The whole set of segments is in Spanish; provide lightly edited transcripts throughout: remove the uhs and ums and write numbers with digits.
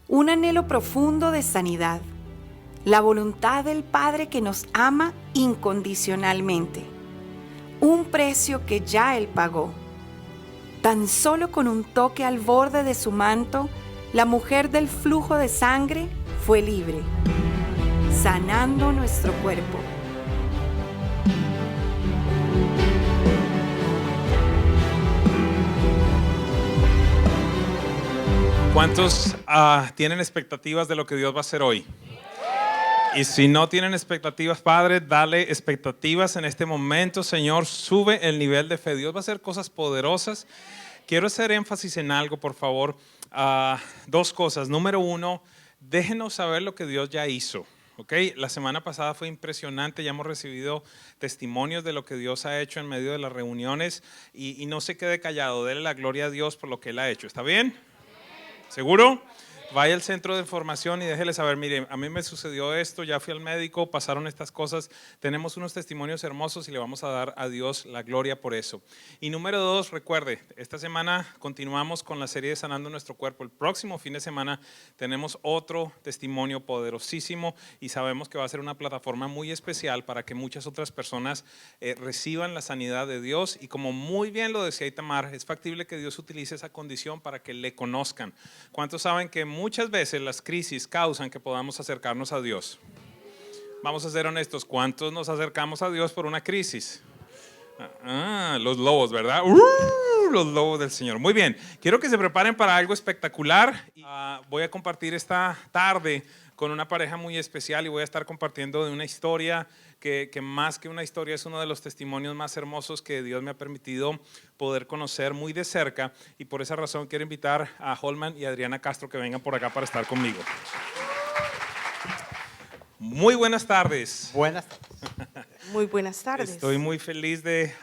Un anhelo profundo de sanidad, la voluntad del Padre que nos ama incondicionalmente, un precio que ya Él pagó. Tan solo con un toque al borde de su manto, la mujer del flujo de sangre fue libre, sanando nuestro cuerpo. ¿Cuántos tienen expectativas de lo que Dios va a hacer hoy? Y si no tienen expectativas, Padre, dale expectativas en este momento, Señor. Sube el nivel de fe. Dios va a hacer cosas poderosas. Quiero hacer énfasis en algo, por favor. Dos cosas. Número uno, déjenos saber lo que Dios ya hizo. Okay. La semana pasada fue impresionante, ya hemos recibido testimonios de lo que Dios ha hecho en medio de las reuniones y no se quede callado, déle la gloria a Dios por lo que Él ha hecho. ¿Está bien? ¿Seguro? Vaya al centro de información y déjele saber, mire, a mí me sucedió esto, ya fui al médico, pasaron estas cosas, tenemos unos testimonios hermosos y le vamos a dar a Dios la gloria por eso. Y número dos, recuerde, esta semana continuamos con la serie de Sanando Nuestro Cuerpo. El próximo fin de semana tenemos otro testimonio poderosísimo y sabemos que va a ser una plataforma muy especial para que muchas otras personas reciban la sanidad de Dios. Y como muy bien lo decía Itamar, es factible que Dios utilice esa condición para que le conozcan. ¿Cuántos saben que muchas veces las crisis causan que podamos acercarnos a Dios? Vamos a ser honestos, ¿cuántos nos acercamos a Dios por una crisis? Los lobos, ¿verdad? Los lobos del Señor. Muy bien, quiero que se preparen para algo espectacular. Voy a compartir esta tarde con una pareja muy especial y voy a estar compartiendo de una historia que más que una historia es uno de los testimonios más hermosos que Dios me ha permitido poder conocer muy de cerca, y por esa razón quiero invitar a Holman y a Adriana Castro que vengan por acá para estar conmigo. Muy buenas tardes. Buenas tardes. Muy buenas tardes. Estoy muy feliz de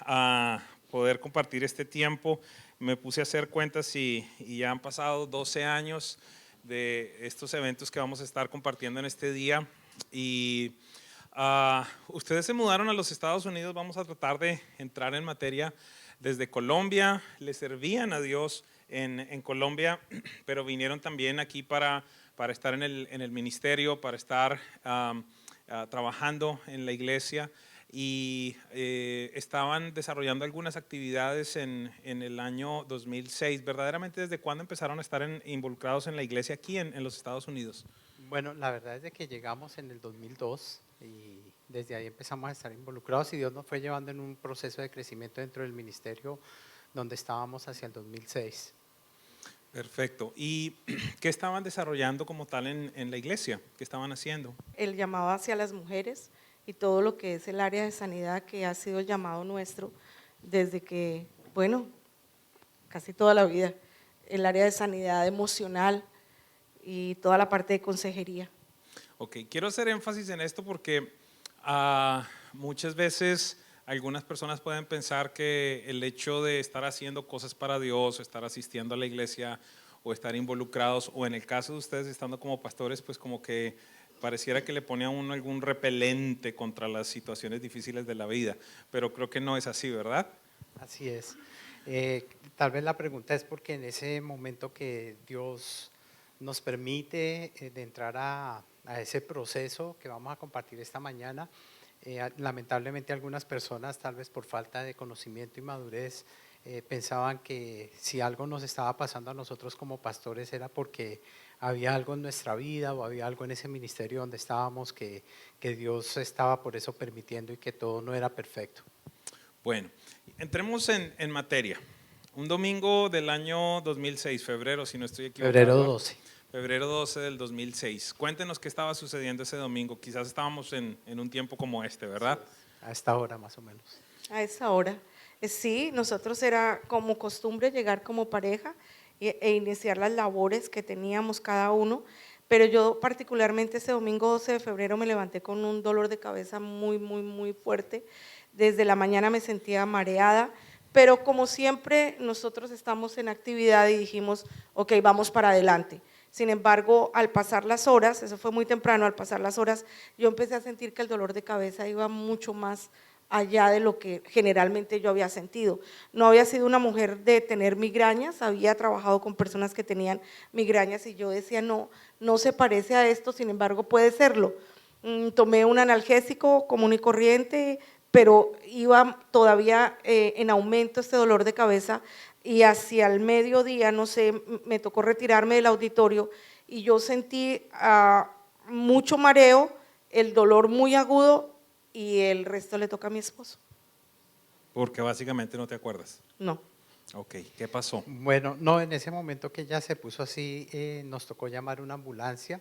poder compartir este tiempo. Me puse a hacer cuentas y ya han pasado 12 años de estos eventos que vamos a estar compartiendo en este día. Y ustedes se mudaron a los Estados Unidos. Vamos a tratar de entrar en materia. Desde Colombia, le servían a Dios en Colombia, pero vinieron también aquí para estar en el ministerio, para estar trabajando en la iglesia, y estaban desarrollando algunas actividades en el año 2006. ¿Verdaderamente desde cuándo empezaron a estar involucrados en la iglesia aquí en los Estados Unidos? Bueno, la verdad es de que llegamos en el 2002 y desde ahí empezamos a estar involucrados, y Dios nos fue llevando en un proceso de crecimiento dentro del ministerio donde estábamos hacia el 2006. Perfecto. ¿Y qué estaban desarrollando como tal en la iglesia? ¿Qué estaban haciendo? El llamado hacia las mujeres y todo lo que es el área de sanidad, que ha sido el llamado nuestro desde que, bueno, casi toda la vida, el área de sanidad emocional y toda la parte de consejería. Ok, quiero hacer énfasis en esto porque muchas veces algunas personas pueden pensar que el hecho de estar haciendo cosas para Dios, o estar asistiendo a la iglesia, o estar involucrados, o en el caso de ustedes estando como pastores, pues como que pareciera que le pone a uno algún repelente contra las situaciones difíciles de la vida, pero creo que no es así, ¿verdad? Así es. Tal vez la pregunta es porque en ese momento que Dios nos permite de entrar a ese proceso que vamos a compartir esta mañana, lamentablemente algunas personas, tal vez por falta de conocimiento y madurez, pensaban que si algo nos estaba pasando a nosotros como pastores era porque había algo en nuestra vida o había algo en ese ministerio donde estábamos que Dios estaba por eso permitiendo y que todo no era perfecto. Bueno, entremos en materia. Un domingo del año 2006, febrero, si no estoy equivocado. Febrero 12. Febrero 12 del 2006. Cuéntenos qué estaba sucediendo ese domingo. Quizás estábamos en un tiempo como este, ¿verdad? A esta hora más o menos. A esa hora, sí, nosotros era como costumbre llegar como pareja e iniciar las labores que teníamos cada uno, pero yo particularmente ese domingo 12 de febrero me levanté con un dolor de cabeza muy fuerte. Desde la mañana me sentía mareada, pero como siempre nosotros estamos en actividad y dijimos, ok, vamos para adelante. Sin embargo, al pasar las horas, eso fue muy temprano, al pasar las horas yo empecé a sentir que el dolor de cabeza iba mucho más allá de lo que generalmente yo había sentido. No había sido una mujer de tener migrañas, había trabajado con personas que tenían migrañas y yo decía, no, no se parece a esto, sin embargo puede serlo. Tomé un analgésico común y corriente, pero iba todavía en aumento este dolor de cabeza y hacia el mediodía, no sé, me tocó retirarme del auditorio y yo sentí mucho mareo, el dolor muy agudo y el resto le toca a mi esposo. Porque básicamente no te acuerdas. No. Ok, ¿qué pasó? Bueno, no, en ese momento que ella se puso así, nos tocó llamar una ambulancia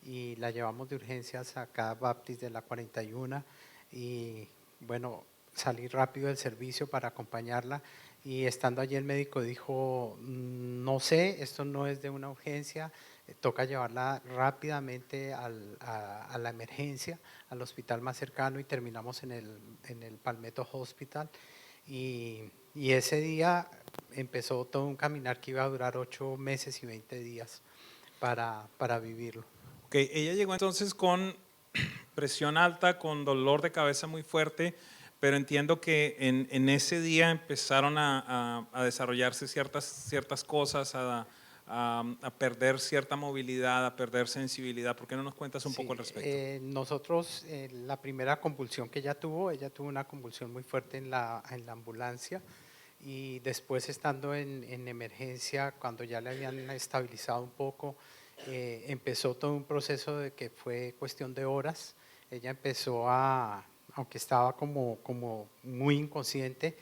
y la llevamos de urgencias acá a Baptist de la 41 y bueno, salí rápido del servicio para acompañarla y estando allí el médico dijo, no sé, esto no es de una urgencia, toca llevarla rápidamente a la emergencia, al hospital más cercano y terminamos en el Palmetto Hospital y ese día empezó todo un caminar que iba a durar 8 meses y 20 días para vivirlo. Ok, ella llegó entonces con presión alta, con dolor de cabeza muy fuerte, pero entiendo que en ese día empezaron a desarrollarse ciertas cosas, a perder cierta movilidad, a perder sensibilidad. ¿Por qué no nos cuentas un poco al respecto? Nosotros, la primera convulsión que ella tuvo una convulsión muy fuerte en la ambulancia y después estando en emergencia, cuando ya le habían estabilizado un poco, empezó todo un proceso de que fue cuestión de horas. Ella empezó aunque estaba como muy inconsciente,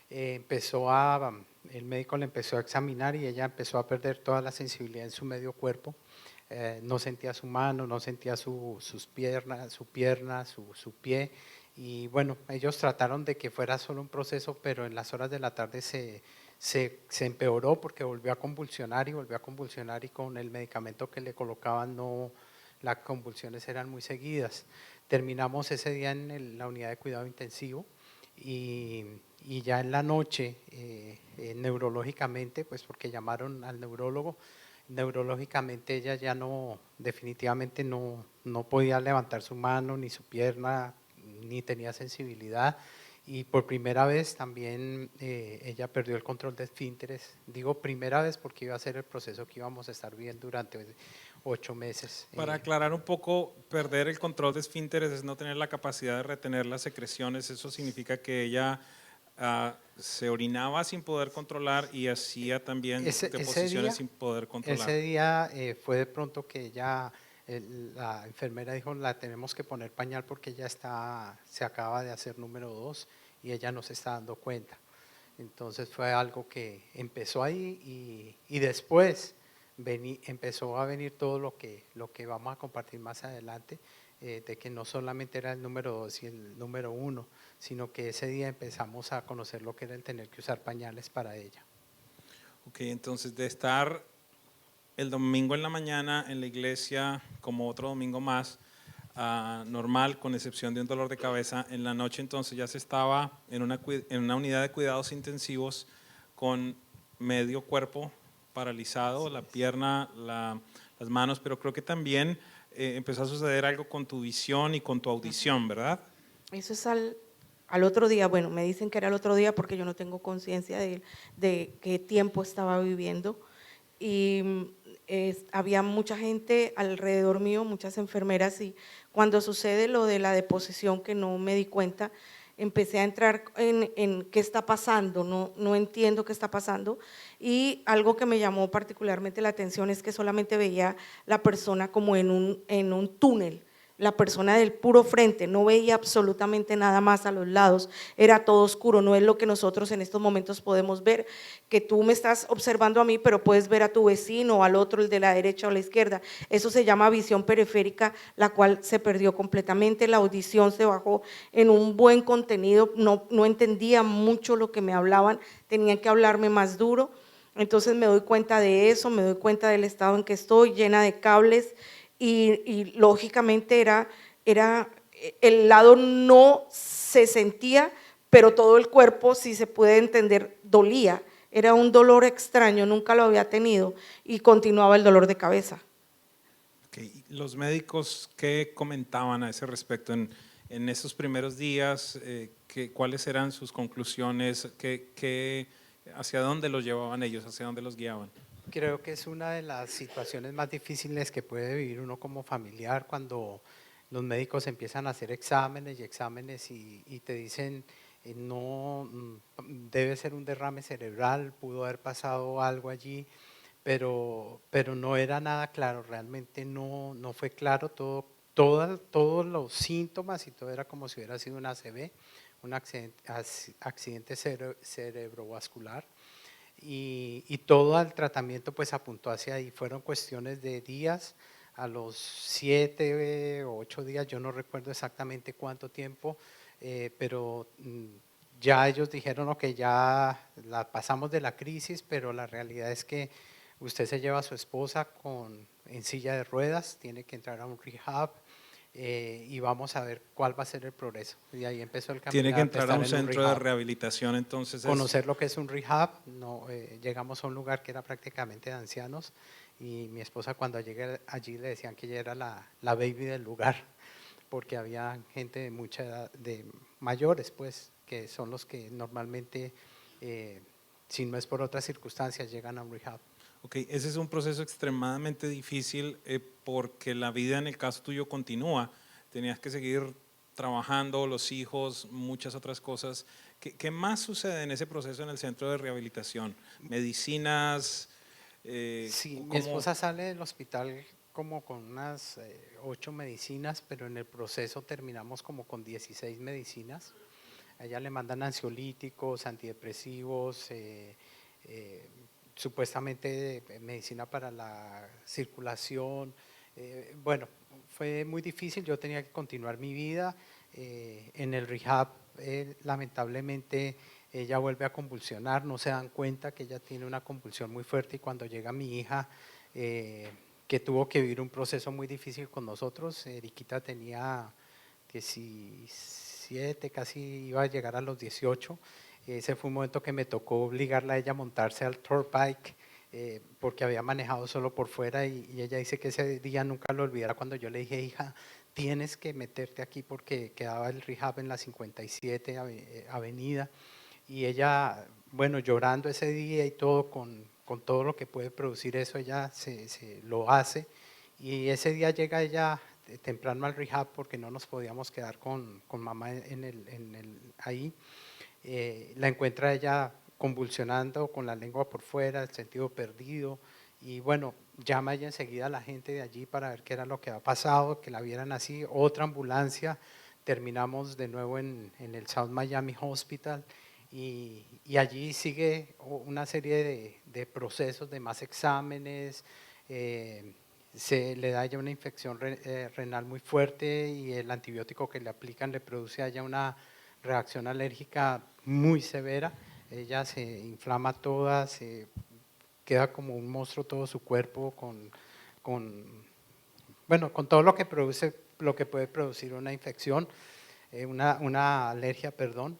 el médico le empezó a examinar y ella empezó a perder toda la sensibilidad en su medio cuerpo. No sentía su mano, no sentía sus piernas, su pierna, su pie. Y bueno, ellos trataron de que fuera solo un proceso, pero en las horas de la tarde se empeoró porque volvió a convulsionar y con el medicamento que le colocaban las convulsiones eran muy seguidas. Terminamos ese día en la unidad de cuidado intensivo y ya en la noche, neurológicamente, pues porque llamaron al neurólogo, neurológicamente ella ya definitivamente no podía levantar su mano ni su pierna, ni tenía sensibilidad y por primera vez también ella perdió el control de esfínteres. Digo primera vez porque iba a ser el proceso que íbamos a estar viendo durante 8 meses. Para aclarar un poco, perder el control de esfínteres es no tener la capacidad de retener las secreciones. Eso significa que ella se orinaba sin poder controlar y hacía también deposiciones sin poder controlar. Ese día fue de pronto que ella, la enfermera dijo, la tenemos que poner pañal porque ella se acaba de hacer número 2 y ella no se está dando cuenta. Entonces fue algo que empezó ahí y después empezó a venir todo lo que vamos a compartir más adelante, de que no solamente era el número 2 y el número 1, sino que ese día empezamos a conocer lo que era el tener que usar pañales para ella. Ok, entonces de estar el domingo en la mañana en la iglesia como otro domingo más, normal, con excepción de un dolor de cabeza, en la noche entonces ya se estaba en una unidad de cuidados intensivos con medio cuerpo paralizado, sí, la pierna, las manos, pero creo que también empezó a suceder algo con tu visión y con tu audición, ¿verdad? Eso es al otro día, bueno, me dicen que era el otro día porque yo no tengo conciencia de qué tiempo estaba viviendo y había mucha gente alrededor mío, muchas enfermeras y cuando sucede lo de la deposición que no me di cuenta, empecé a entrar en qué está pasando, no entiendo qué está pasando y algo que me llamó particularmente la atención es que solamente veía la persona como en un túnel, la persona del puro frente, no veía absolutamente nada más a los lados, era todo oscuro, no es lo que nosotros en estos momentos podemos ver, que tú me estás observando a mí, pero puedes ver a tu vecino o al otro, el de la derecha o la izquierda, eso se llama visión periférica, la cual se perdió completamente, la audición se bajó en un buen contenido, no entendía mucho lo que me hablaban, tenían que hablarme más duro, entonces me doy cuenta de eso, me doy cuenta del estado en que estoy, llena de cables, y lógicamente era el lado no se sentía, pero todo el cuerpo, si se puede entender, dolía. Era un dolor extraño, nunca lo había tenido y continuaba el dolor de cabeza. Okay. ¿Los médicos qué comentaban a ese respecto? En esos primeros días, ¿cuáles eran sus conclusiones? ¿Hacia dónde los llevaban ellos? ¿Hacia dónde los guiaban? Creo que es una de las situaciones más difíciles que puede vivir uno como familiar cuando los médicos empiezan a hacer exámenes y exámenes y te dicen no, debe ser un derrame cerebral, pudo haber pasado algo allí, pero no era nada claro, realmente no fue claro todos los síntomas y todo era como si hubiera sido un ACV, un accidente cerebrovascular. Y todo el tratamiento pues apuntó hacia ahí, fueron cuestiones de días, a los 7 o 8 días, yo no recuerdo exactamente cuánto tiempo, pero ya ellos dijeron, ok, ya la pasamos de la crisis, pero la realidad es que usted se lleva a su esposa en silla de ruedas, tiene que entrar a un rehab, y vamos a ver cuál va a ser el progreso. Y ahí empezó el Tiene que caminar de entrar a estar un en un centro de rehab. rehabilitación, entonces Conocer lo que es un rehab, no, llegamos a un lugar que era prácticamente de ancianos y mi esposa cuando llegué allí le decían que ella era la baby del lugar porque había gente de mucha edad, de mayores pues, que son los que normalmente, si no es por otras circunstancias, llegan a un rehab. Ok, ese es un proceso extremadamente difícil porque la vida en el caso tuyo continúa. Tenías que seguir trabajando, los hijos, muchas otras cosas. ¿Qué más sucede en ese proceso en el centro de rehabilitación? ¿Medicinas? Sí, mi ¿Cómo? esposa sale del hospital como con unas 8 medicinas, pero en el proceso terminamos como con 16 medicinas. A ella le mandan ansiolíticos, antidepresivos, supuestamente medicina para la circulación. Bueno, fue muy difícil, yo tenía que continuar mi vida. En el rehab, lamentablemente, ella vuelve a convulsionar, no se dan cuenta que ella tiene una convulsión muy fuerte y cuando llega mi hija, que tuvo que vivir un proceso muy difícil con nosotros, Eriquita tenía 17, casi iba a llegar a los 18. Ese fue un momento que me tocó obligarla a ella a montarse al tour bike porque había manejado solo por fuera y ella dice que ese día nunca lo olvidará cuando yo le dije, hija, tienes que meterte aquí porque quedaba el rehab en la 57 avenida y ella, bueno, llorando ese día y todo con todo lo que puede producir eso, ella se lo hace y ese día llega ella temprano al rehab porque no nos podíamos quedar con mamá ahí. La encuentra ella convulsionando con la lengua por fuera, el sentido perdido y bueno, llama ella enseguida a la gente de allí para ver qué era lo que había pasado, que la vieran así, otra ambulancia, terminamos de nuevo en el South Miami Hospital y allí sigue una serie de procesos, de más exámenes, se le da a ella una infección renal muy fuerte y el antibiótico que le aplican le produce a ella una reacción alérgica muy severa, ella se inflama toda, se queda como un monstruo todo su cuerpo bueno, con todo lo que produce, lo que puede producir una infección, una alergia, perdón,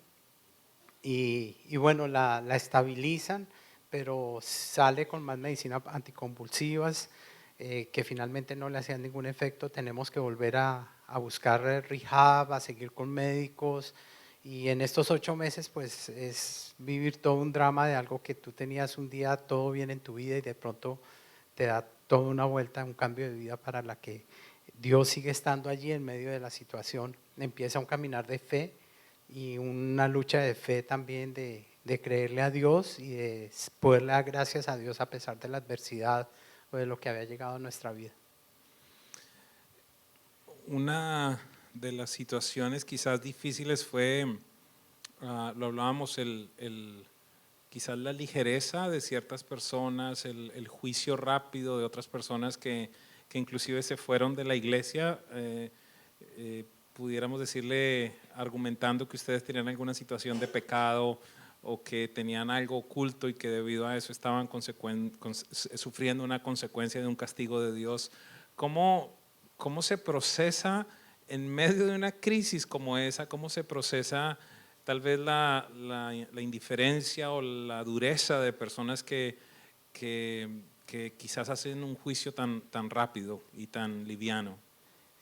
y bueno, la estabilizan, pero sale con más medicinas anticonvulsivas que finalmente no le hacían ningún efecto, tenemos que volver a buscar rehab, a seguir con médicos y en estos 8 meses pues es vivir todo un drama de algo que tú tenías un día todo bien en tu vida y de pronto te da toda una vuelta, un cambio de vida para la que Dios sigue estando allí en medio de la situación, empieza un caminar de fe y una lucha de fe también de creerle a Dios y de poderle dar gracias a Dios a pesar de la adversidad o de lo que había llegado a nuestra vida. Una de las situaciones quizás difíciles fue, lo hablábamos, quizás la ligereza de ciertas personas, el juicio rápido de otras personas que inclusive se fueron de la iglesia, pudiéramos decirle, argumentando que ustedes tenían alguna situación de pecado o que tenían algo oculto y que debido a eso estaban sufriendo una consecuencia de un castigo de Dios. ¿Cómo se procesa en medio de una crisis como esa? ¿Cómo se procesa tal vez la indiferencia o la dureza de personas que quizás hacen un juicio tan rápido y tan liviano?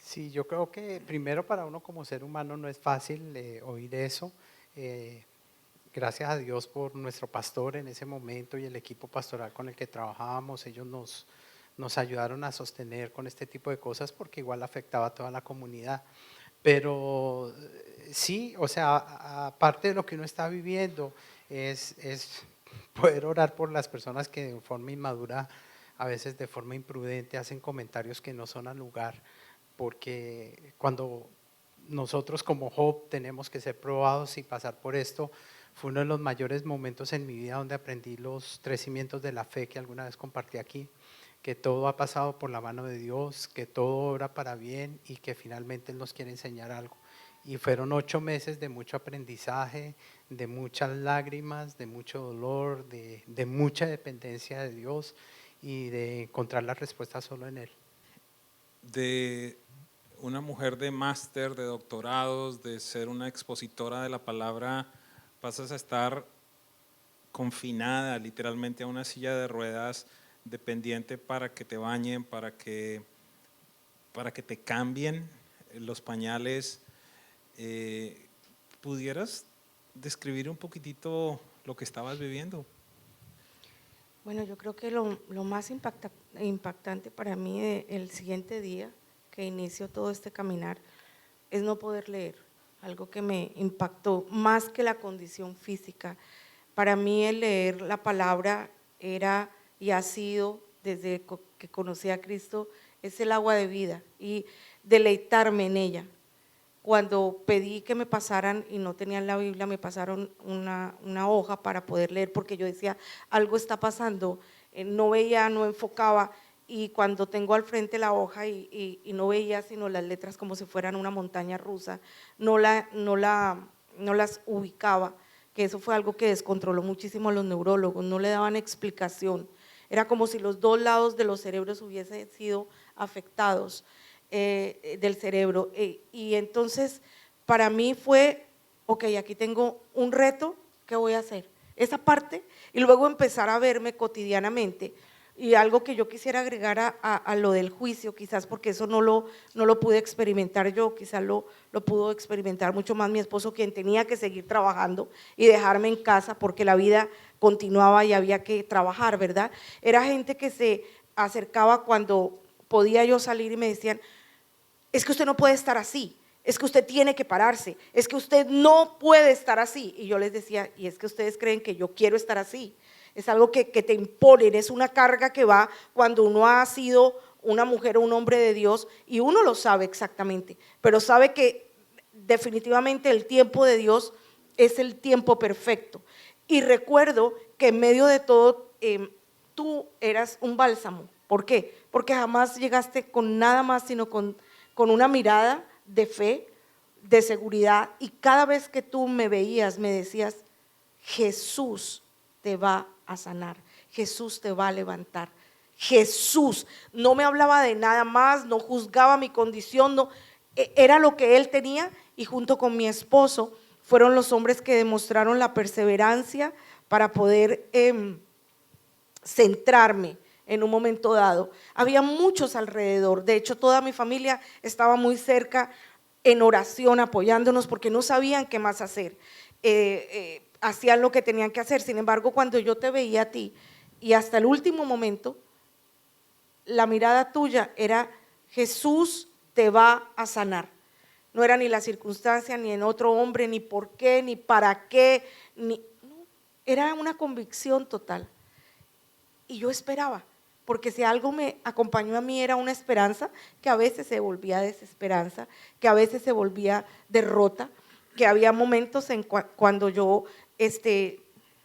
Sí, yo creo que primero para uno como ser humano no es fácil oír eso. Gracias a Dios por nuestro pastor en ese momento y el equipo pastoral con el que trabajábamos. Ellos nos ayudaron a sostener con este tipo de cosas porque igual afectaba a toda la comunidad. Pero sí, o sea, aparte de lo que uno está viviendo, es poder orar por las personas que de forma inmadura, a veces de forma imprudente, hacen comentarios que no son al lugar, porque cuando nosotros como Job tenemos que ser probados y pasar por esto, fue uno de los mayores momentos en mi vida donde aprendí los 3 cimientos de la fe que alguna vez compartí aquí, que todo ha pasado por la mano de Dios, que todo obra para bien y que finalmente Él nos quiere enseñar algo. Y fueron 8 meses de mucho aprendizaje, de muchas lágrimas, de mucho dolor, de mucha dependencia de Dios y de encontrar la respuesta solo en Él. De una mujer de máster, de doctorados, de ser una expositora de la palabra, pasas a estar confinada literalmente a una silla de ruedas, dependiente para que te bañen, para que te cambien los pañales. ¿Pudieras describir un poquitito lo que estabas viviendo? Bueno, yo creo que lo más impactante para mí el siguiente día que inicio todo este caminar es no poder leer, algo que me impactó más que la condición física. Para mí el leer la palabra era y ha sido, desde que conocí a Cristo, es el agua de vida y deleitarme en ella. Cuando pedí que me pasaran y no tenían la Biblia, me pasaron una hoja para poder leer porque yo decía, algo está pasando, no veía, no enfocaba, y cuando tengo al frente la hoja y no veía sino las letras como si fueran una montaña rusa, no las ubicaba, que eso fue algo que descontroló muchísimo a los neurólogos, no le daban explicación, era como si los 2 lados de los cerebros hubiesen sido afectados. Del cerebro, y entonces para mí fue, ok, aquí tengo un reto, ¿qué voy a hacer? Esa parte, y luego empezar a verme cotidianamente, y algo que yo quisiera agregar a lo del juicio, quizás porque eso no lo pude experimentar yo, quizás lo pudo experimentar mucho más mi esposo, quien tenía que seguir trabajando y dejarme en casa porque la vida continuaba y había que trabajar, ¿verdad? Era gente que se acercaba cuando podía yo salir y me decían, es que usted no puede estar así, es que usted tiene que pararse, es que usted no puede estar así. Y yo les decía, y es que ustedes creen que yo quiero estar así, es algo que te imponen, es una carga que va cuando uno ha sido una mujer o un hombre de Dios y uno lo sabe exactamente, pero sabe que definitivamente el tiempo de Dios es el tiempo perfecto. Y recuerdo que en medio de todo tú eras un bálsamo. ¿Por qué? Porque jamás llegaste con nada más sino con una mirada de fe, de seguridad, y cada vez que tú me veías me decías, Jesús te va a sanar, Jesús te va a levantar, Jesús. No me hablaba de nada más, no juzgaba mi condición, no, era lo que él tenía, y junto con mi esposo fueron los hombres que demostraron la perseverancia para poder centrarme en un momento dado. Había muchos alrededor, de hecho toda mi familia estaba muy cerca en oración apoyándonos porque no sabían qué más hacer, hacían lo que tenían que hacer. Sin embargo, cuando yo te veía a ti y hasta el último momento, la mirada tuya era Jesús te va a sanar. No era ni la circunstancia, ni en otro hombre, ni por qué, ni para qué, no, era una convicción total. Y yo esperaba, porque si algo me acompañó a mí era una esperanza que a veces se volvía desesperanza, que a veces se volvía derrota, que había momentos en cuando yo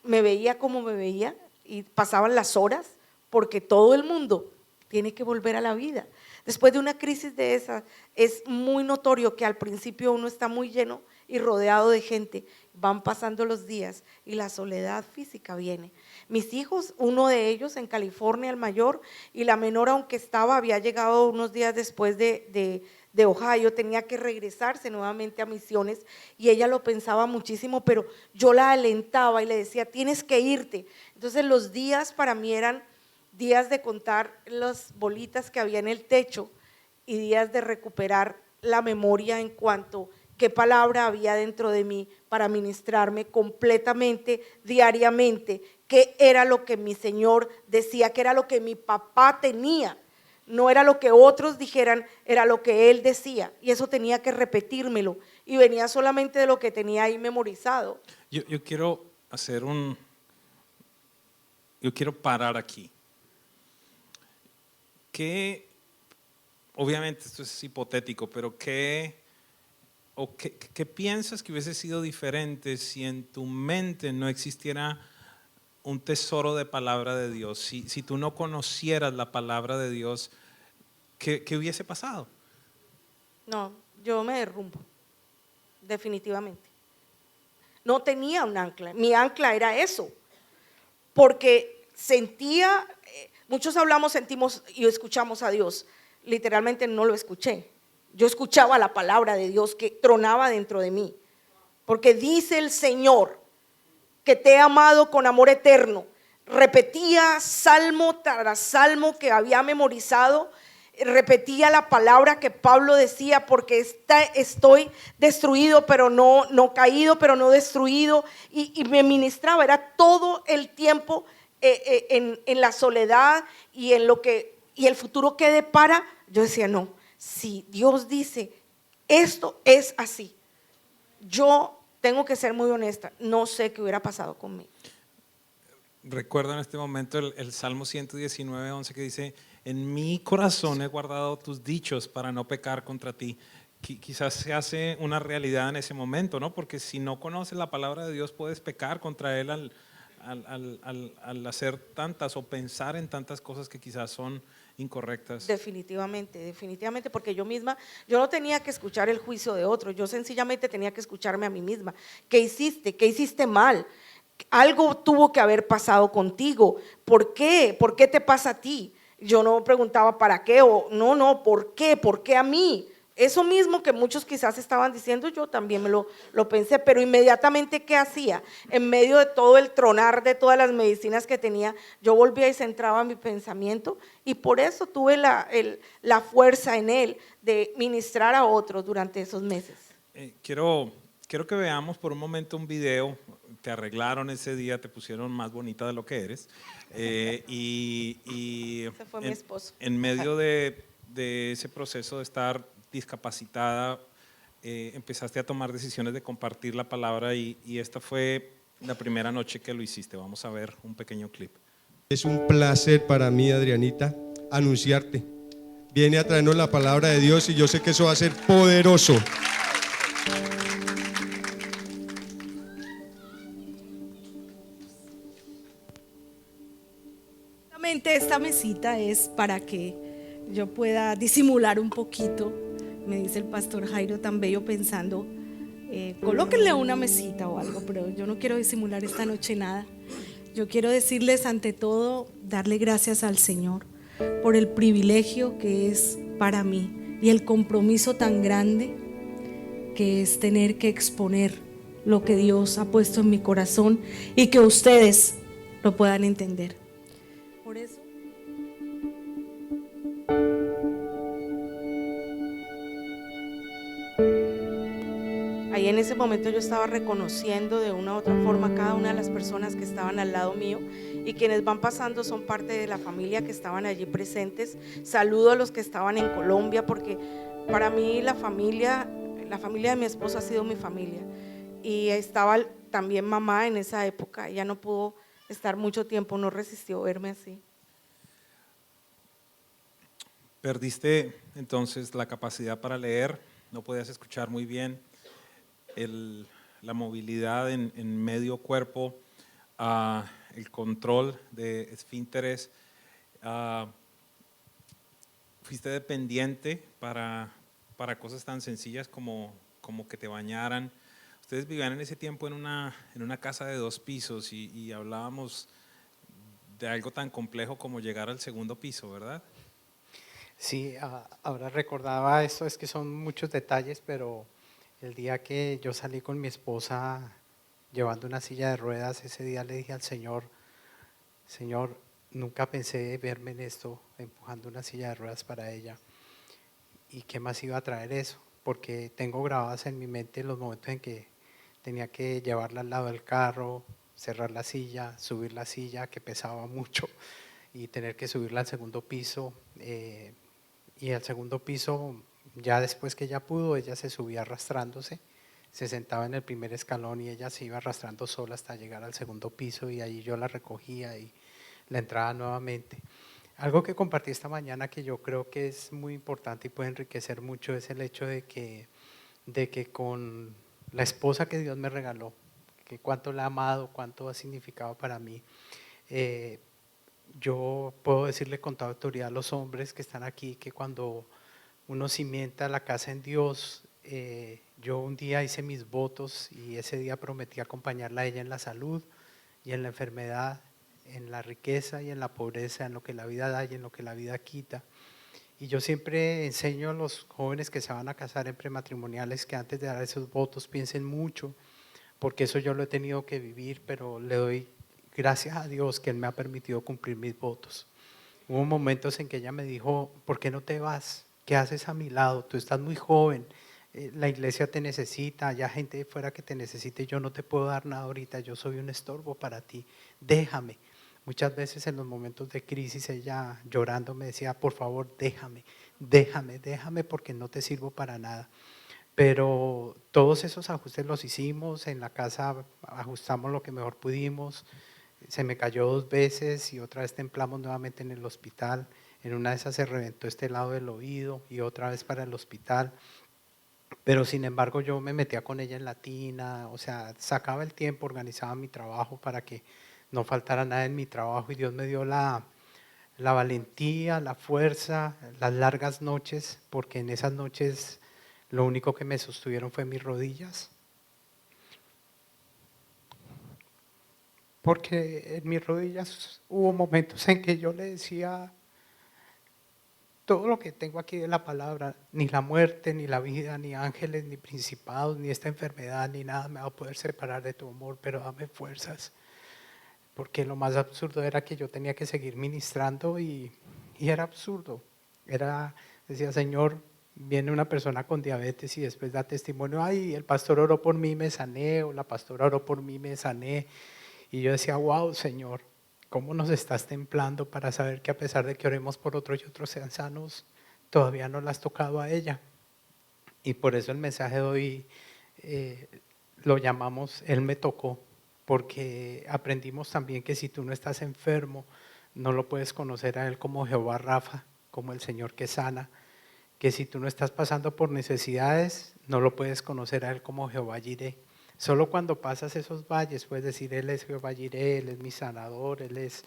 me veía como me veía y pasaban las horas, porque todo el mundo tiene que volver a la vida. Después de una crisis de esa, es muy notorio que al principio uno está muy lleno y rodeado de gente, van pasando los días y la soledad física viene. Mis hijos, uno de ellos en California, el mayor, y la menor, aunque había llegado unos días después de Ohio, tenía que regresarse nuevamente a Misiones y ella lo pensaba muchísimo, pero yo la alentaba y le decía, tienes que irte. Entonces los días para mí eran días de contar las bolitas que había en el techo y días de recuperar la memoria en cuanto qué palabra había dentro de mí para ministrarme completamente, diariamente, qué era lo que mi Señor decía, qué era lo que mi papá tenía. No era lo que otros dijeran, era lo que él decía, y eso tenía que repetírmelo, y venía solamente de lo que tenía ahí memorizado. Yo quiero yo quiero parar aquí. Obviamente esto es hipotético, pero ¿qué piensas que hubiese sido diferente si en tu mente no existiera un tesoro de palabra de Dios? Si tú no conocieras la palabra de Dios, ¿qué hubiese pasado? No, yo me derrumbo, definitivamente. No tenía un ancla, mi ancla era eso, porque sentía, muchos hablamos, sentimos y escuchamos a Dios, literalmente no lo escuché, yo escuchaba la palabra de Dios que tronaba dentro de mí, porque dice el Señor que te he amado con amor eterno. Repetía salmo tras salmo que había memorizado, repetía la palabra que Pablo decía, porque estoy destruido, pero no caído, pero no destruido, y me ministraba, era todo el tiempo en la soledad y en y el futuro que depara. Yo decía, no, si Dios dice esto es así, yo tengo que ser muy honesta, no sé qué hubiera pasado conmigo. Recuerdo en este momento el Salmo 119:11 que dice: en mi corazón he guardado tus dichos para no pecar contra ti. Quizás se hace una realidad en ese momento, ¿no? Porque si no conoces la palabra de Dios puedes pecar contra Él al hacer tantas o pensar en tantas cosas que quizás son incorrectas. Definitivamente, definitivamente, porque yo misma, yo no tenía que escuchar el juicio de otro, yo sencillamente tenía que escucharme a mí misma. ¿Qué hiciste? ¿Qué hiciste mal? Algo tuvo que haber pasado contigo. ¿Por qué? ¿Por qué te pasa a ti? Yo no preguntaba para qué o no, ¿por qué? ¿Por qué a mí? Eso mismo que muchos quizás estaban diciendo, yo también lo pensé, pero inmediatamente, ¿qué hacía? En medio de todo el tronar de todas las medicinas que tenía, yo volvía y centraba mi pensamiento, y por eso tuve la fuerza en él de ministrar a otros durante esos meses. Quiero que veamos por un momento un video. Te arreglaron ese día, te pusieron más bonita de lo que eres. Ese fue mi esposo. En medio de ese proceso de estar discapacitada, empezaste a tomar decisiones de compartir la palabra, y esta fue la primera noche que lo hiciste. Vamos a ver un pequeño clip. Es un placer para mí, Adrianita, anunciarte. Viene a traernos la palabra de Dios y yo sé que eso va a ser poderoso. Esta mesita es para que yo pueda disimular un poquito. Me dice el pastor Jairo tan bello pensando, colóquenle una mesita o algo, pero yo no quiero disimular esta noche nada. Yo quiero decirles ante todo, darle gracias al Señor por el privilegio que es para mí y el compromiso tan grande que es tener que exponer lo que Dios ha puesto en mi corazón y que ustedes lo puedan entender. Por eso. Ahí en ese momento yo estaba reconociendo de una u otra forma cada una de las personas que estaban al lado mío, y quienes van pasando son parte de la familia que estaban allí presentes. Saludo a los que estaban en Colombia, porque para mí la familia de mi esposo ha sido mi familia, y estaba también mamá en esa época. Ella no pudo estar mucho tiempo, no resistió verme así. Perdiste entonces la capacidad para leer, no podías escuchar muy bien, la movilidad en medio cuerpo, el control de esfínteres, fuiste dependiente para cosas tan sencillas como que te bañaran. Ustedes vivían en ese tiempo en una casa de 2 pisos y hablábamos de algo tan complejo como llegar al segundo piso, ¿verdad? Sí, ahora recordaba esto, es que son muchos detalles, pero el día que yo salí con mi esposa llevando una silla de ruedas, ese día le dije al Señor, Señor, nunca pensé verme en esto, empujando una silla de ruedas para ella. y qué más iba a traer eso, porque tengo grabadas en mi mente los momentos en que tenía que llevarla al lado del carro, cerrar la silla, subir la silla que pesaba mucho y tener que subirla al segundo piso. Y al segundo piso, ya después que ella pudo, ella se subía arrastrándose, se sentaba en el primer escalón y ella se iba arrastrando sola hasta llegar al segundo piso y ahí yo la recogía y la entraba nuevamente. Algo que compartí esta mañana que yo creo que es muy importante y puede enriquecer mucho es el hecho de que con la esposa que Dios me regaló, que cuánto la he amado, cuánto ha significado para mí, yo puedo decirle con toda autoridad a los hombres que están aquí que cuando uno cimienta la casa en Dios, yo un día hice mis votos y ese día prometí acompañarla a ella en la salud y en la enfermedad, en la riqueza y en la pobreza, en lo que la vida da y en lo que la vida quita. Y yo siempre enseño a los jóvenes que se van a casar en prematrimoniales que antes de dar esos votos piensen mucho, porque eso yo lo he tenido que vivir, pero le doy gracias a Dios que Él me ha permitido cumplir mis votos. Hubo momentos en que ella me dijo, ¿por qué no te vas? ¿Qué haces a mi lado? Tú estás muy joven, la iglesia te necesita, hay gente de fuera que te necesite, yo no te puedo dar nada ahorita, yo soy un estorbo para ti, déjame. Muchas veces en los momentos de crisis ella llorando me decía, por favor déjame porque no te sirvo para nada. Pero todos esos ajustes los hicimos, en la casa ajustamos lo que mejor pudimos, se me cayó 2 veces y otra vez templamos nuevamente en el hospital, en una de esas se reventó este lado del oído y otra vez para el hospital. Pero sin embargo yo me metía con ella en la tina, o sea, sacaba el tiempo, organizaba mi trabajo para que no faltara nada en mi trabajo y Dios me dio la valentía, la fuerza, las largas noches, porque en esas noches lo único que me sostuvieron fue mis rodillas. Porque en mis rodillas hubo momentos en que yo le decía, todo lo que tengo aquí de la palabra, ni la muerte, ni la vida, ni ángeles, ni principados, ni esta enfermedad, ni nada me va a poder separar de tu amor, pero dame fuerzas. Porque lo más absurdo era que yo tenía que seguir ministrando y era absurdo. Decía, Señor, viene una persona con diabetes y después da testimonio, ay, el pastor oró por mí, me sané, o la pastora oró por mí, me sané. Y yo decía, wow, Señor, ¿cómo nos estás templando para saber que a pesar de que oremos por otros y otros sean sanos, todavía no la has tocado a ella? Y por eso el mensaje de hoy lo llamamos, Él me tocó. Porque aprendimos también que si tú no estás enfermo, no lo puedes conocer a Él como Jehová Rafa, como el Señor que sana, que si tú no estás pasando por necesidades, no lo puedes conocer a Él como Jehová Jireh. Solo cuando pasas esos valles puedes decir, Él es Jehová Jireh, Él es mi sanador, Él es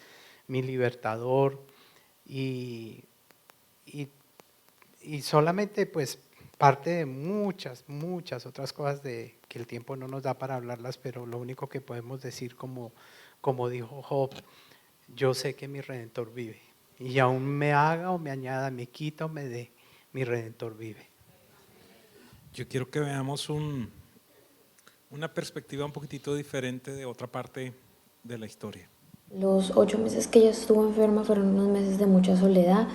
mi libertador, y solamente pues parte de muchas otras cosas que el tiempo no nos da para hablarlas, pero lo único que podemos decir como dijo Job, yo sé que mi Redentor vive y aún me haga o me añada, me quita o me dé, mi Redentor vive. Yo quiero que veamos una perspectiva un poquitito diferente de otra parte de la historia. Los 8 meses que ella estuvo enferma fueron unos meses de mucha soledad,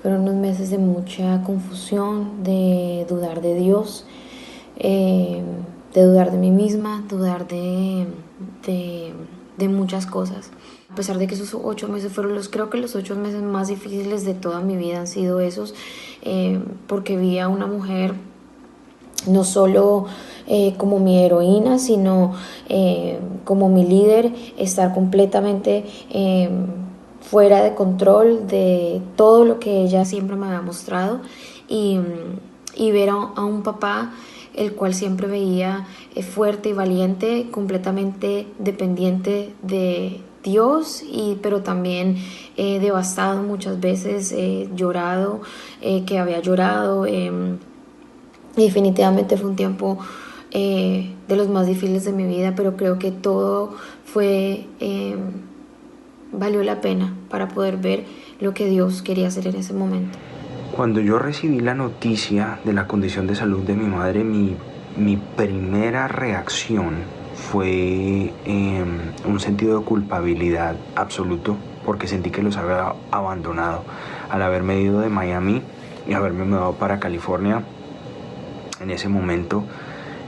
fueron unos meses de mucha confusión, de dudar de Dios, de dudar de mí misma, dudar de muchas cosas. A pesar de que esos 8 meses fueron creo que los 8 meses más difíciles de toda mi vida han sido esos, porque vi a una mujer no solo como mi heroína, sino como mi líder, estar completamente fuera de control de todo lo que ella siempre me había mostrado, y ver a un papá el cual siempre veía fuerte y valiente, completamente dependiente de Dios, pero también devastado muchas veces, llorado, que había llorado. Definitivamente fue un tiempo de los más difíciles de mi vida, pero creo que todo valió la pena para poder ver lo que Dios quería hacer en ese momento. Cuando yo recibí la noticia de la condición de salud de mi madre, mi primera reacción fue un sentido de culpabilidad absoluto, porque sentí que los había abandonado. Al haberme ido de Miami haberme mudado para California, en ese momento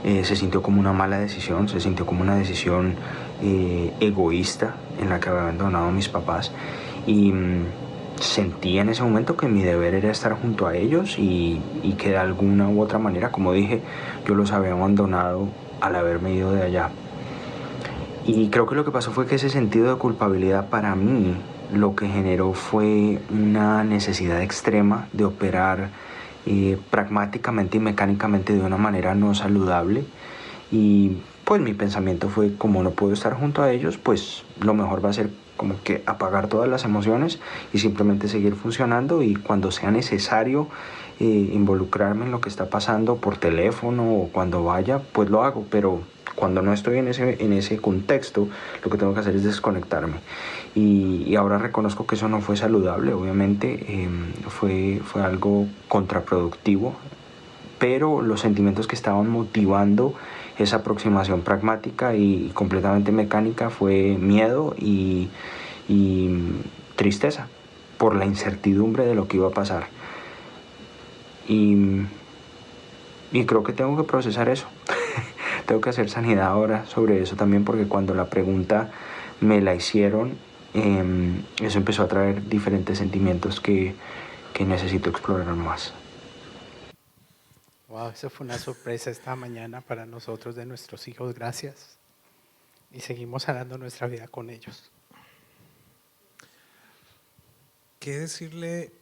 se sintió como una mala decisión, se sintió como una decisión egoísta en la que había abandonado a mis papás y sentí en ese momento que mi deber era estar junto a ellos y que de alguna u otra manera, como dije, yo los había abandonado al haberme ido de allá. Y creo que lo que pasó fue que ese sentido de culpabilidad para mí lo que generó fue una necesidad extrema de operar pragmáticamente y mecánicamente de una manera no saludable. Y pues mi pensamiento fue, como no puedo estar junto a ellos, pues lo mejor va a ser como que apagar todas las emociones y simplemente seguir funcionando, y cuando sea necesario involucrarme en lo que está pasando por teléfono o cuando vaya, pues lo hago, pero cuando no estoy en ese contexto, lo que tengo que hacer es desconectarme. Y ahora reconozco que eso no fue saludable, obviamente, fue algo contraproductivo, pero los sentimientos que estaban motivando esa aproximación pragmática y completamente mecánica fue miedo y tristeza por la incertidumbre de lo que iba a pasar. Y creo que tengo que procesar eso. Tengo que hacer sanidad ahora sobre eso también, porque cuando la pregunta me la hicieron, eso empezó a traer diferentes sentimientos que necesito explorar más. Wow, eso fue una sorpresa esta mañana para nosotros de nuestros hijos. Gracias. Y seguimos sanando nuestra vida con ellos. ¿Qué decirle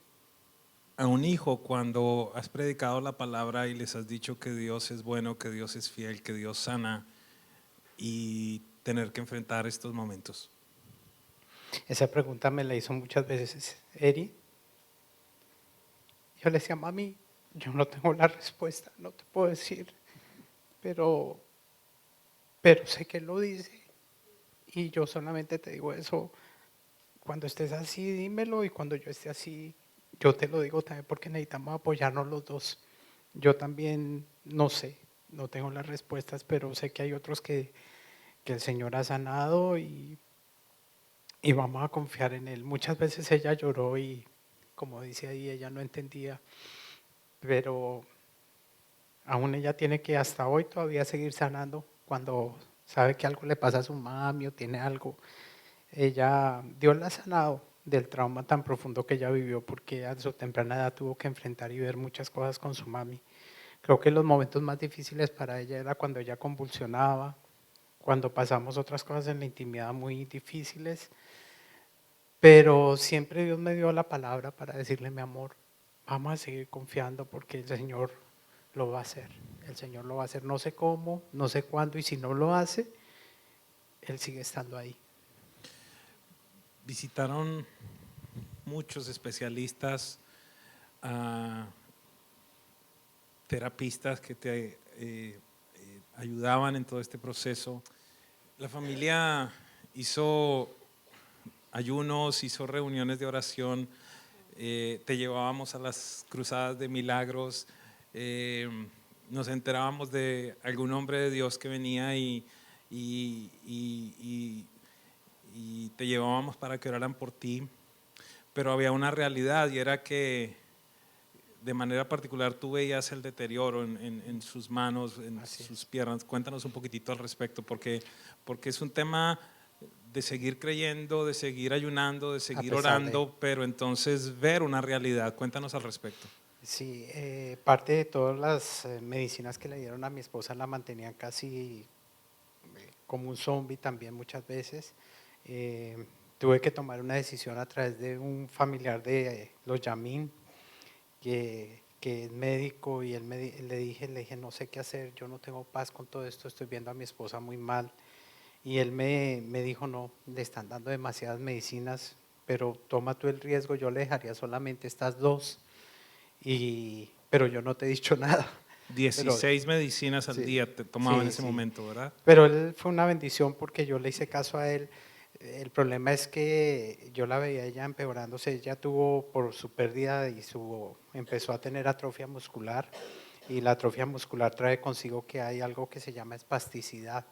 a un hijo cuando has predicado la palabra y les has dicho que Dios es bueno, que Dios es fiel, que Dios sana, y tener que enfrentar estos momentos? Esa pregunta me la hizo muchas veces Eri. Yo le decía, mami, yo no tengo la respuesta, no te puedo decir, pero sé que él lo dice, y yo solamente te digo eso. Cuando estés así, dímelo, y cuando yo esté así, yo te lo digo también, porque necesitamos apoyarnos los dos. Yo también no sé, no tengo las respuestas, pero sé que hay otros que el Señor ha sanado, y vamos a confiar en Él. Muchas veces ella lloró y, como dice ahí, ella no entendía, pero aún ella tiene que hasta hoy todavía seguir sanando. Cuando sabe que algo le pasa a su mami o tiene algo, Dios la ha sanado del trauma tan profundo que ella vivió, porque a su temprana edad tuvo que enfrentar y ver muchas cosas con su mami. Creo que los momentos más difíciles para ella era cuando ella convulsionaba, cuando pasamos otras cosas en la intimidad muy difíciles, pero siempre Dios me dio la palabra para decirle, mi amor, vamos a seguir confiando porque el Señor lo va a hacer. El Señor lo va a hacer, no sé cómo, no sé cuándo, y si no lo hace, Él sigue estando ahí. Visitaron muchos especialistas, terapistas que te ayudaban en todo este proceso. La familia hizo ayunos, hizo reuniones de oración, te llevábamos a las cruzadas de milagros, nos enterábamos de algún hombre de Dios que venía y te llevábamos para que oraran por ti, pero había una realidad, y era que de manera particular tú veías el deterioro en sus manos, en sus piernas. Cuéntanos un poquitito al respecto, porque es un tema de seguir creyendo, de seguir ayunando, de seguir orando, pero entonces ver una realidad. Cuéntanos al respecto. Sí, parte de todas las medicinas que le dieron a mi esposa la mantenían casi como un zombie también muchas veces. Tuve que tomar una decisión a través de un familiar de los Yamin, que es médico, y él le dije, no sé qué hacer, yo no tengo paz con todo esto, estoy viendo a mi esposa muy mal. Y él me dijo, no, le están dando demasiadas medicinas, pero toma tú el riesgo, yo le dejaría solamente estas 2, pero yo no te he dicho nada. 16 medicinas al día te tomaba en ese momento, ¿verdad? Pero él fue una bendición porque yo le hice caso a él. El problema es que yo la veía ella empeorándose. Ella tuvo, por su pérdida, empezó a tener atrofia muscular, y la atrofia muscular trae consigo que hay algo que se llama espasticidad.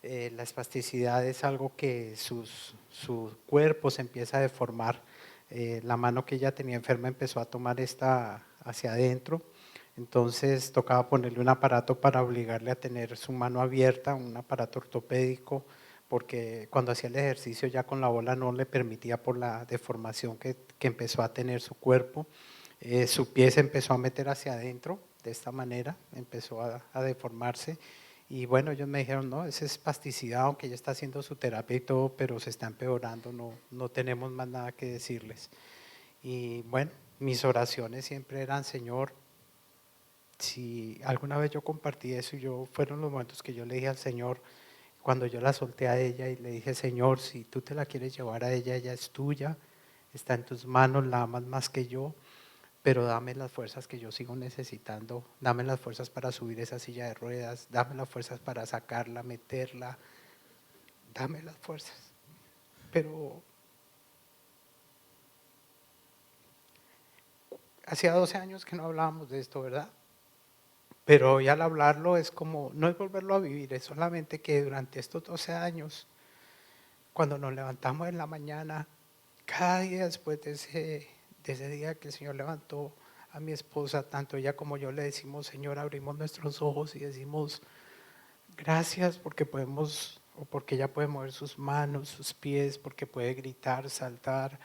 La espasticidad es algo que su cuerpo se empieza a deformar. La mano que ella tenía enferma empezó a tomar hacia adentro. Entonces tocaba ponerle un aparato para obligarle a tener su mano abierta, un aparato ortopédico, porque cuando hacía el ejercicio ya con la bola no le permitía por la deformación que empezó a tener su cuerpo. Su pie se empezó a meter hacia adentro, de esta manera, empezó a deformarse. Y bueno, ellos me dijeron, no, esa es plasticidad, aunque ella está haciendo su terapia y todo, pero se está empeorando, no tenemos más nada que decirles. Y bueno, mis oraciones siempre eran, Señor, si alguna vez yo compartí eso, fueron los momentos que yo le dije al Señor, cuando yo la solté a ella y le dije, Señor, si tú te la quieres llevar a ella, ella es tuya, está en tus manos, la amas más que yo, pero dame las fuerzas que yo sigo necesitando, dame las fuerzas para subir esa silla de ruedas, dame las fuerzas para sacarla, meterla, dame las fuerzas. Pero hacía 12 años que no hablábamos de esto, ¿verdad? Pero hoy al hablarlo es como, no es volverlo a vivir, es solamente que durante estos 12 años, cuando nos levantamos en la mañana, cada día después de ese día que el Señor levantó a mi esposa, tanto ella como yo le decimos, Señor, abrimos nuestros ojos y decimos, gracias porque podemos, o porque ella puede mover sus manos, sus pies, porque puede gritar, saltar,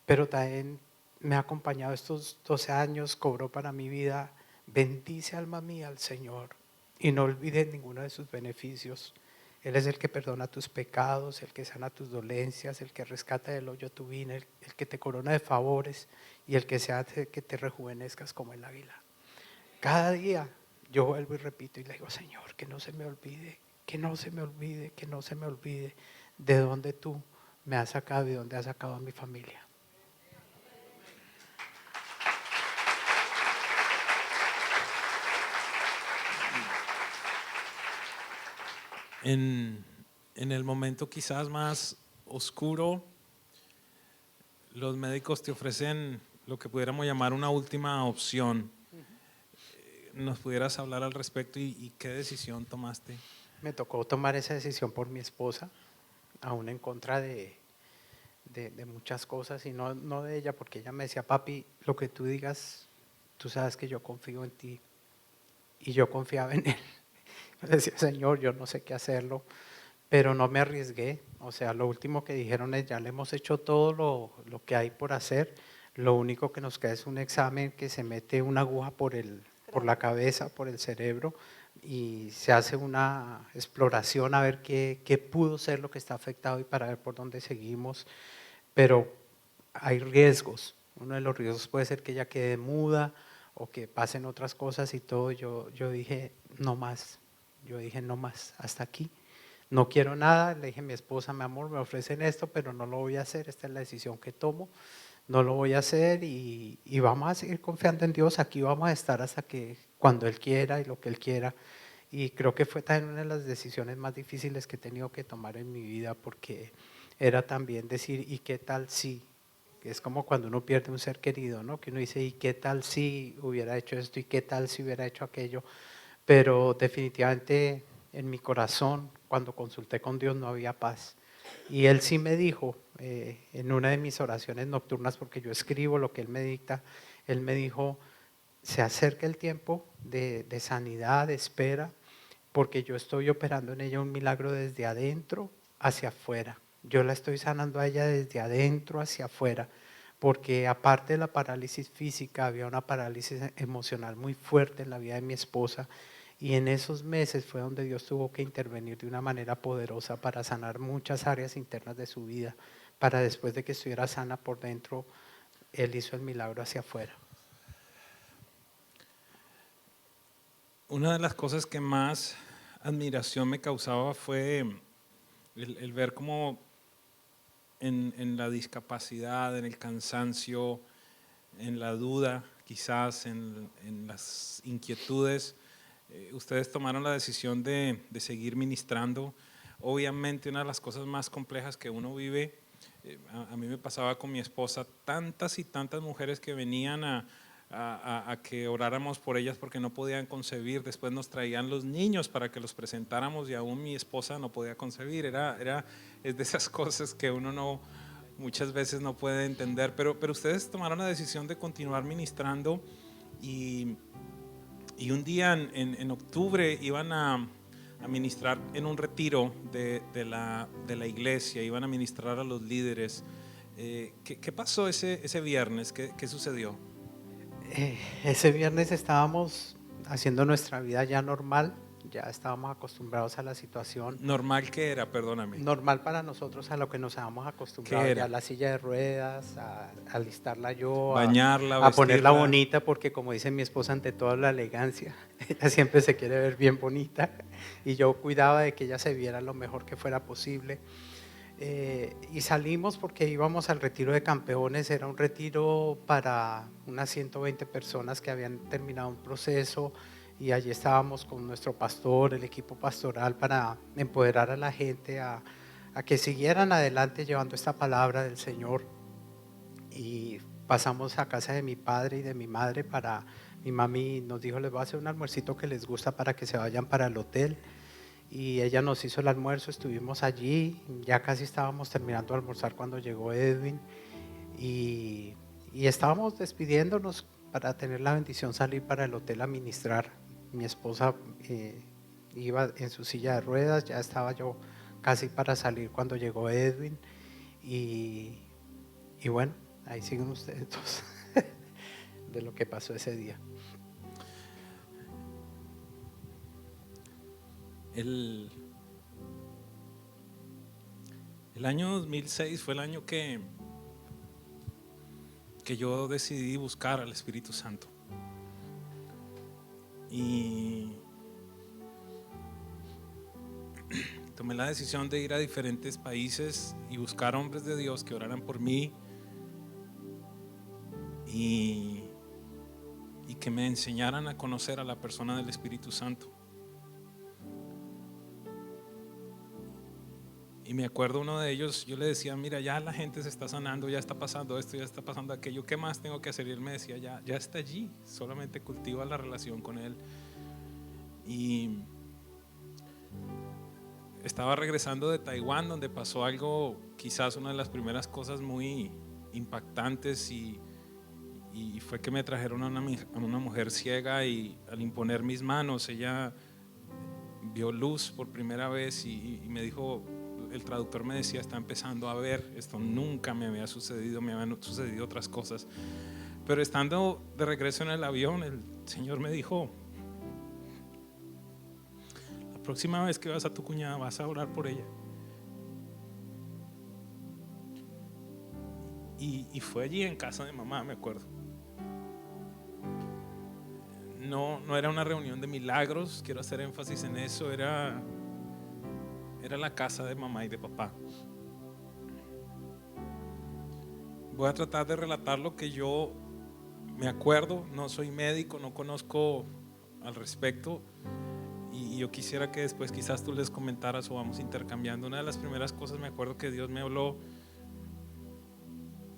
pero también me ha acompañado estos 12 años, cobró para mi vida. Bendice alma mía al Señor y no olvides ninguno de sus beneficios. Él es el que perdona tus pecados, el que sana tus dolencias, el que rescata del hoyo tu vida, el que te corona de favores y el que se hace que te rejuvenezcas como el águila. Cada día yo vuelvo y repito y le digo, Señor, que no se me olvide, que no se me olvide, que no se me olvide de dónde tú me has sacado y dónde has sacado a mi familia. En el momento quizás más oscuro, los médicos te ofrecen lo que pudiéramos llamar una última opción. ¿Nos pudieras hablar al respecto y qué decisión tomaste? Me tocó tomar esa decisión por mi esposa, aún en contra de muchas cosas y no de ella, porque ella me decía, papi, lo que tú digas, tú sabes que yo confío en ti. Y yo confiaba en él. Me decía, Señor, yo no sé qué hacerlo, pero no me arriesgué. O sea, lo último que dijeron es, ya le hemos hecho todo lo que hay por hacer, lo único que nos queda es un examen que se mete una aguja por la cabeza, por el cerebro, y se hace una exploración a ver qué pudo ser lo que está afectado y para ver por dónde seguimos. Pero hay riesgos. Uno de los riesgos puede ser que ella quede muda o que pasen otras cosas y todo. Yo dije, no más. Yo dije, no más, hasta aquí. No quiero nada. Le dije a mi esposa, mi amor, me ofrecen esto, pero no lo voy a hacer. Esta es la decisión que tomo. No lo voy a hacer y vamos a seguir confiando en Dios. Aquí vamos a estar hasta que cuando Él quiera y lo que Él quiera. Y creo que fue también una de las decisiones más difíciles que he tenido que tomar en mi vida, porque era también decir, ¿y qué tal si? Es como cuando uno pierde un ser querido, ¿no? Que uno dice, ¿y qué tal si hubiera hecho esto? ¿Y qué tal si hubiera hecho aquello? Pero definitivamente en mi corazón, cuando consulté con Dios, no había paz. Y Él sí me dijo, en una de mis oraciones nocturnas, porque yo escribo lo que Él me dicta, Él me dijo, se acerca el tiempo de sanidad, de espera, porque yo estoy operando en ella un milagro desde adentro hacia afuera. Yo la estoy sanando a ella desde adentro hacia afuera, porque aparte de la parálisis física, había una parálisis emocional muy fuerte en la vida de mi esposa, y en esos meses fue donde Dios tuvo que intervenir de una manera poderosa para sanar muchas áreas internas de su vida, para después de que estuviera sana por dentro, Él hizo el milagro hacia afuera. Una de las cosas que más admiración me causaba fue el ver cómo en la discapacidad, en el cansancio, en la duda, quizás en las inquietudes, ustedes tomaron la decisión de seguir ministrando. Obviamente una de las cosas más complejas que uno vive, a mí me pasaba con mi esposa, tantas y tantas mujeres que venían a que oráramos por ellas porque no podían concebir, después nos traían los niños para que los presentáramos y aún mi esposa no podía concebir. Es de esas cosas que uno muchas veces no puede entender, pero ustedes tomaron la decisión de continuar ministrando y un día en octubre iban a ministrar en un retiro de la iglesia, iban a ministrar a los líderes. ¿Qué pasó ese viernes? ¿Qué sucedió? Ese viernes estábamos haciendo nuestra vida ya normal, ya estábamos acostumbrados a la situación. ¿Normal qué era? Perdóname. Normal para nosotros, a lo que nos habíamos acostumbrado, ¿Qué era? ya la silla de ruedas, a alistarla yo, Bañarla, a ponerla vestirla. bonita, porque como dice mi esposa, ante todo la elegancia, ella siempre se quiere ver bien bonita, y yo cuidaba de que ella se viera lo mejor que fuera posible. Y salimos porque íbamos al retiro de campeones. Era un retiro para unas 120 personas que habían terminado un proceso, y allí estábamos con nuestro pastor, el equipo pastoral, para empoderar a la gente a que siguieran adelante llevando esta palabra del Señor. Y pasamos a casa de mi padre y de mi madre. Mi mami nos dijo: les voy a hacer un almuercito que les gusta para que se vayan para el hotel. Y ella nos hizo el almuerzo, estuvimos allí, ya casi estábamos terminando de almorzar cuando llegó Edwin, y estábamos despidiéndonos para tener la bendición salir para el hotel a ministrar. Mi esposa iba en su silla de ruedas, ya estaba yo casi para salir cuando llegó Edwin, y bueno, ahí siguen ustedes dos de lo que pasó ese día. El año 2006 fue el año que yo decidí buscar al Espíritu Santo. Y tomé la decisión de ir a diferentes países y buscar hombres de Dios que oraran por mí y que me enseñaran a conocer a la persona del Espíritu Santo. Y me acuerdo uno de ellos, yo le decía: mira, ya la gente se está sanando, ya está pasando esto, ya está pasando aquello, ¿qué más tengo que hacer? Y él me decía: ya está allí, solamente cultiva la relación con él. Y estaba regresando de Taiwán, donde pasó algo, quizás una de las primeras cosas muy impactantes, y fue que me trajeron a una mujer ciega, y al imponer mis manos ella vio luz por primera vez, y me dijo, el traductor me decía: está empezando a ver. Esto nunca me había sucedido, me habían sucedido otras cosas, pero estando de regreso en el avión, el Señor me dijo: la próxima vez que vas a tu cuñada vas a orar por ella. Y fue allí en casa de mamá, me acuerdo. No era una reunión de milagros, quiero hacer énfasis en eso, era la casa de mamá y de papá. Voy a tratar de relatar lo que yo me acuerdo, no soy médico, no conozco al respecto, y yo quisiera que después quizás tú les comentaras o vamos intercambiando. Una de las primeras cosas, me acuerdo que Dios me habló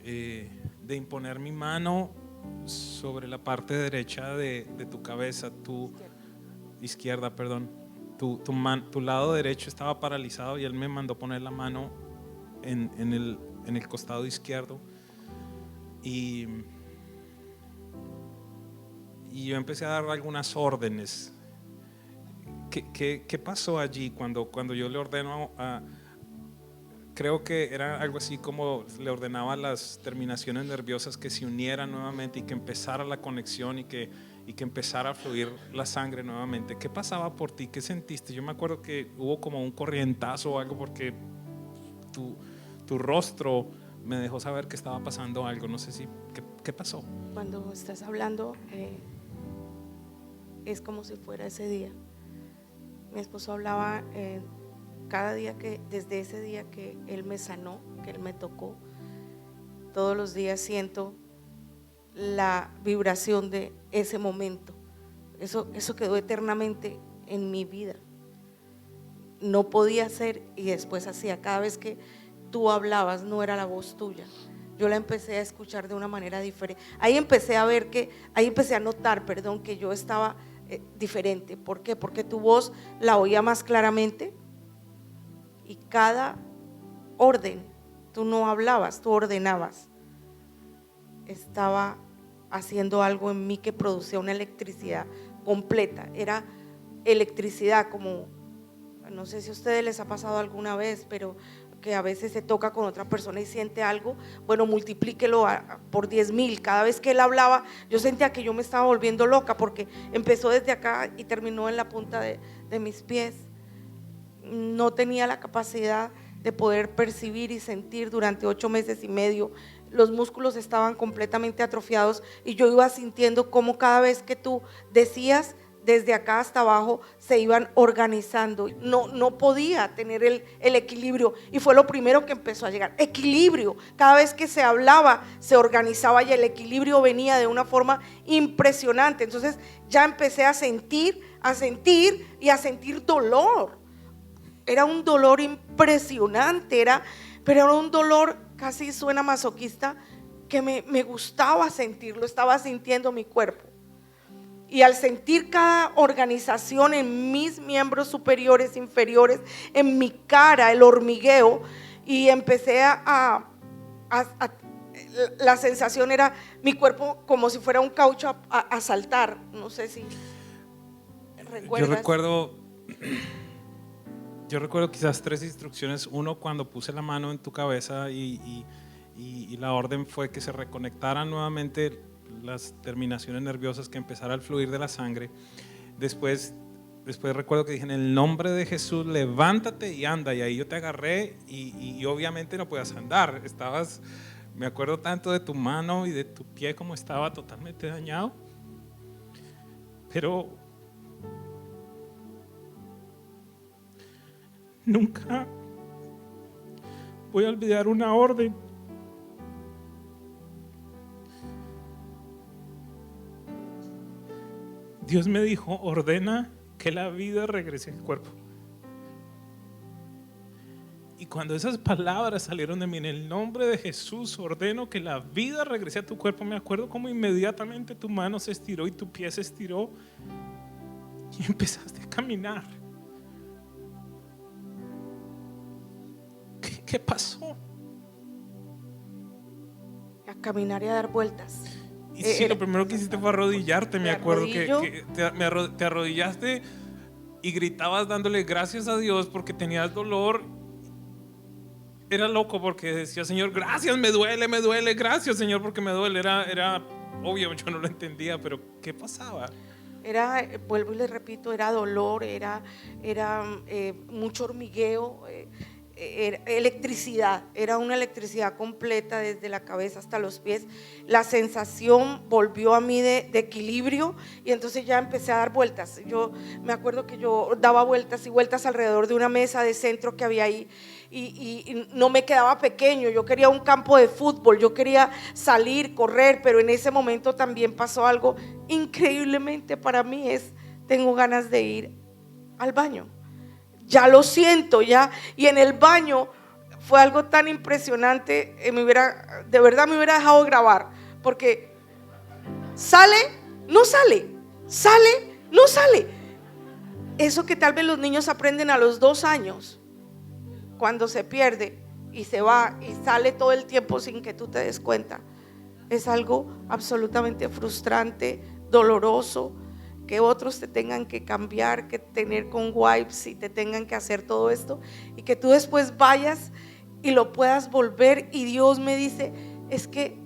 de imponer mi mano sobre la parte derecha de tu cabeza, tu izquierda, perdón. Tu lado derecho estaba paralizado, y él me mandó poner la mano en el costado izquierdo, y yo empecé a dar algunas órdenes. ¿Qué pasó allí cuando yo le ordeno creo que era algo así como le ordenaba a las terminaciones nerviosas que se unieran nuevamente y que empezara la conexión y que empezara a fluir la sangre nuevamente? ¿Qué pasaba por ti? ¿Qué sentiste? Yo me acuerdo que hubo como un corrientazo o algo, porque tu rostro me dejó saber que estaba pasando algo. No sé si, ¿qué pasó? Cuando estás hablando, es como si fuera ese día. Mi esposo hablaba cada día, desde ese día que él me sanó, que él me tocó, todos los días siento la vibración de ese momento. Eso quedó eternamente en mi vida. No podía ser, y después hacía, cada vez que tú hablabas no era la voz tuya, yo la empecé a escuchar de una manera diferente. Ahí empecé a notar, que yo estaba diferente. ¿Por qué? Porque tu voz la oía más claramente, y cada orden tú no hablabas, tú ordenabas. Estaba haciendo algo en mí que producía una electricidad completa. Era electricidad como, no sé si a ustedes les ha pasado alguna vez, pero que a veces se toca con otra persona y siente algo, bueno, multiplíquelo por 10,000. Cada vez que él hablaba, yo sentía que yo me estaba volviendo loca, porque empezó desde acá y terminó en la punta de mis pies. No tenía la capacidad de poder percibir y sentir durante 8 meses y medio. Los músculos estaban completamente atrofiados y yo iba sintiendo cómo cada vez que tú decías, desde acá hasta abajo se iban organizando. No podía tener el equilibrio, y fue lo primero que empezó a llegar, equilibrio. Cada vez que se hablaba se organizaba y el equilibrio venía de una forma impresionante. Entonces ya empecé a sentir y a sentir dolor. Era un dolor impresionante, pero era un dolor, casi suena masoquista, que me gustaba sentirlo, estaba sintiendo mi cuerpo. Y al sentir cada organización en mis miembros superiores, inferiores, en mi cara, el hormigueo, y empecé la sensación era mi cuerpo como si fuera un caucho a saltar. No sé si recuerdas. Yo recuerdo quizás 3 instrucciones. Uno, cuando puse la mano en tu cabeza y la orden fue que se reconectaran nuevamente las terminaciones nerviosas, que empezara el fluir de la sangre. Después recuerdo que dije: en el nombre de Jesús, levántate y anda. Y ahí yo te agarré y obviamente no podías andar. Me acuerdo tanto de tu mano y de tu pie como estaba totalmente dañado. Pero nunca voy a olvidar una orden. Dios me dijo: ordena que la vida regrese al cuerpo. Y cuando esas palabras salieron de mí, en el nombre de Jesús, ordeno que la vida regrese a tu cuerpo, me acuerdo como inmediatamente tu mano se estiró y tu pie se estiró y empezaste a caminar. ¿Qué pasó? A caminar y a dar vueltas. Y sí, lo primero que hiciste fue arrodillarte. Me acuerdo que te arrodillaste y gritabas dándole gracias a Dios porque tenías dolor. Era loco porque decía: Señor, gracias, me duele, gracias, Señor, porque me duele. Era obvio, yo no lo entendía, pero ¿qué pasaba? Vuelvo y le repito, era dolor, era mucho hormigueo, era electricidad, era una electricidad completa desde la cabeza hasta los pies. La sensación volvió a mí de equilibrio, y entonces ya empecé a dar vueltas. Yo me acuerdo que yo daba vueltas y vueltas alrededor de una mesa de centro que había ahí, y no me quedaba pequeño. Yo quería un campo de fútbol, yo quería salir, correr, pero en ese momento también pasó algo increíblemente para mí. Tengo ganas de ir al baño. Ya lo siento, ya. Y en el baño fue algo tan impresionante, de verdad me hubiera dejado grabar, porque sale, no sale, sale, no sale. Eso que tal vez los niños aprenden a los 2 años, cuando se pierde y se va y sale todo el tiempo sin que tú te des cuenta, es algo absolutamente frustrante, doloroso. Que otros te tengan que cambiar, que tener con wipes y te tengan que hacer todo esto, y que tú después vayas y lo puedas volver. Y Dios me dice: es que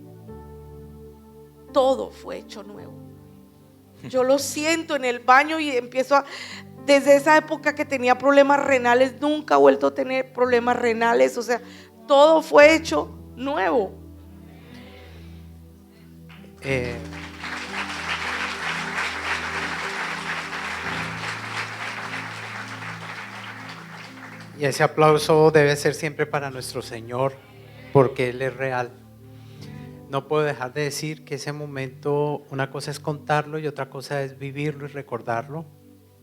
todo fue hecho nuevo. Yo lo siento en el baño y desde esa época que tenía problemas renales, nunca he vuelto a tener problemas renales. O sea, todo fue hecho nuevo. Y ese aplauso debe ser siempre para nuestro Señor, porque Él es real. No puedo dejar de decir que ese momento, una cosa es contarlo y otra cosa es vivirlo y recordarlo.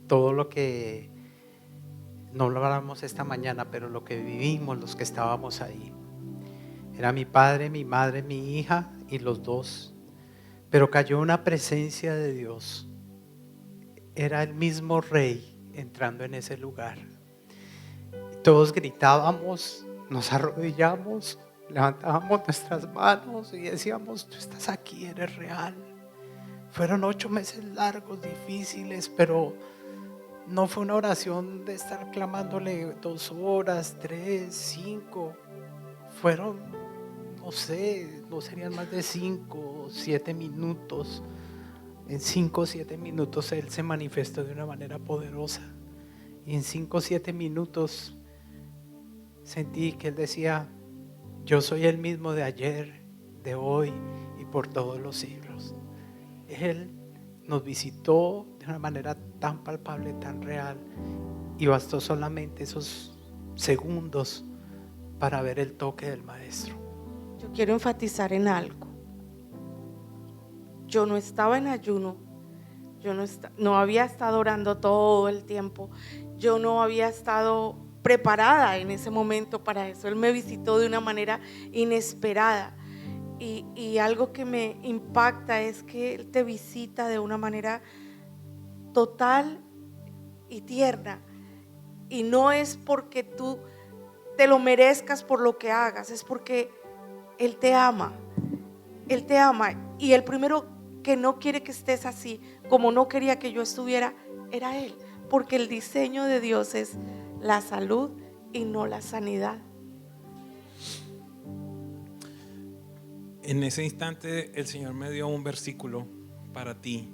Todo lo que no lo hablamos esta mañana, pero lo que vivimos, los que estábamos ahí. Era mi padre, mi madre, mi hija y los 2. Pero cayó una presencia de Dios. Era el mismo Rey entrando en ese lugar. Todos gritábamos, nos arrodillamos levantábamos nuestras manos y decíamos, tú estás aquí, eres real. Fueron 8 meses largos, difíciles, pero no fue una oración de estar clamándole 2 horas, 3, 5. Fueron, no sé, no serían más de 5 o 7 minutos. En 5 o 7 minutos Él se manifestó de una manera poderosa. Y en 5 o 7 minutos sentí que Él decía, yo soy el mismo de ayer, de hoy y por todos los siglos. Él nos visitó de una manera tan palpable, tan real, y bastó solamente esos segundos para ver el toque del Maestro. Yo quiero enfatizar en algo. Yo no estaba en ayuno, no había estado orando todo el tiempo, yo no había estado preparada en ese momento para eso. Él me visitó de una manera inesperada. Y algo que me impacta es que Él te visita de una manera total y tierna. Y no es porque tú te lo merezcas por lo que hagas, es porque Él te ama. Él te ama. Y el primero que no quiere que estés así, como no quería que yo estuviera, era Él. Porque el diseño de Dios es la salud y no la sanidad. En ese instante el Señor me dio un versículo para ti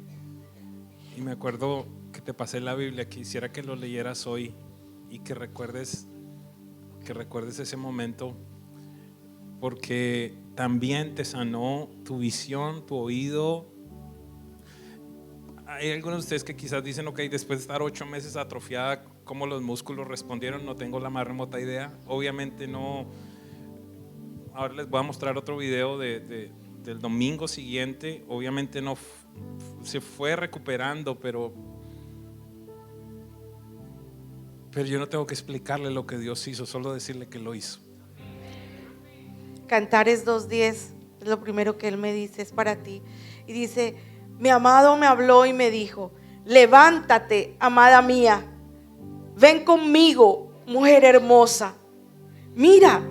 y me acuerdo que te pasé la Biblia. Quisiera que lo leyeras hoy y que recuerdes ese momento, porque también te sanó tu visión, tu oído. Hay algunos de ustedes que quizás dicen, ok, después de estar 8 meses atrofiada, ¿cómo los músculos respondieron? No tengo la más remota idea. Obviamente no. Ahora les voy a mostrar otro video del domingo siguiente. Obviamente no se fue recuperando, pero yo no tengo que explicarle lo que Dios hizo, solo decirle que lo hizo. Cantares 2:10 es lo primero que Él me dice, es para ti. Y dice, mi amado me habló y me dijo, levántate, amada mía, ven conmigo, mujer hermosa. Mira,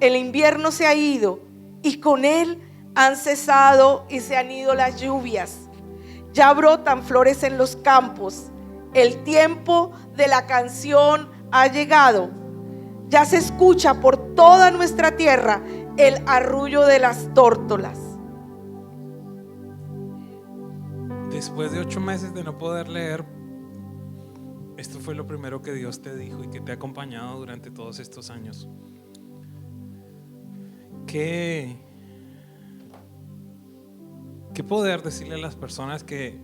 el invierno se ha ido y con él han cesado y se han ido las lluvias. Ya brotan flores en los campos. El tiempo de la canción ha llegado. Ya se escucha por toda nuestra tierra el arrullo de las tórtolas. Después de 8 meses de no poder leer, esto fue lo primero que Dios te dijo y que te ha acompañado durante todos estos años. ¿Qué poder decirle a las personas que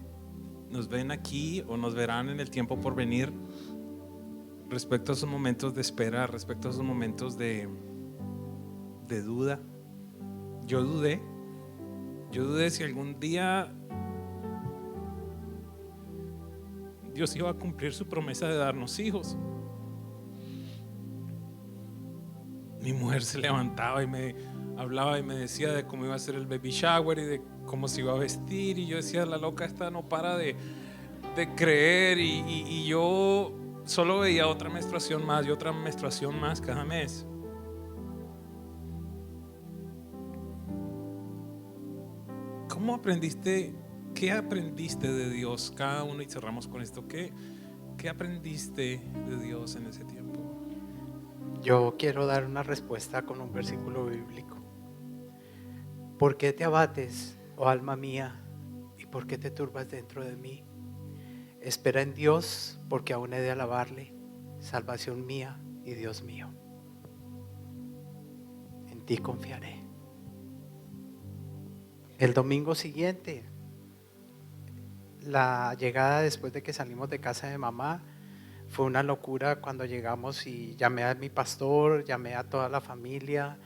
nos ven aquí o nos verán en el tiempo por venir respecto a esos momentos de espera, respecto a esos momentos de duda? Yo dudé si algún día Dios iba a cumplir su promesa de darnos hijos. Mi mujer se levantaba y me hablaba y me decía de cómo iba a ser el baby shower y de cómo se iba a vestir, y yo decía, la loca esta no para de creer, y yo solo veía otra menstruación más y otra menstruación más cada mes. ¿Cómo aprendiste? ¿Qué aprendiste de Dios? Cada uno, y cerramos con esto. ¿Qué aprendiste de Dios en ese tiempo? Yo quiero dar una respuesta con un versículo bíblico. ¿Por qué te abates, oh alma mía, y por qué te turbas dentro de mí? Espera en Dios, porque aún he de alabarle, salvación mía y Dios mío. En ti confiaré. El domingo siguiente, la llegada después de que salimos de casa de mamá, fue una locura cuando llegamos, y llamé a mi pastor, llamé a toda la familia.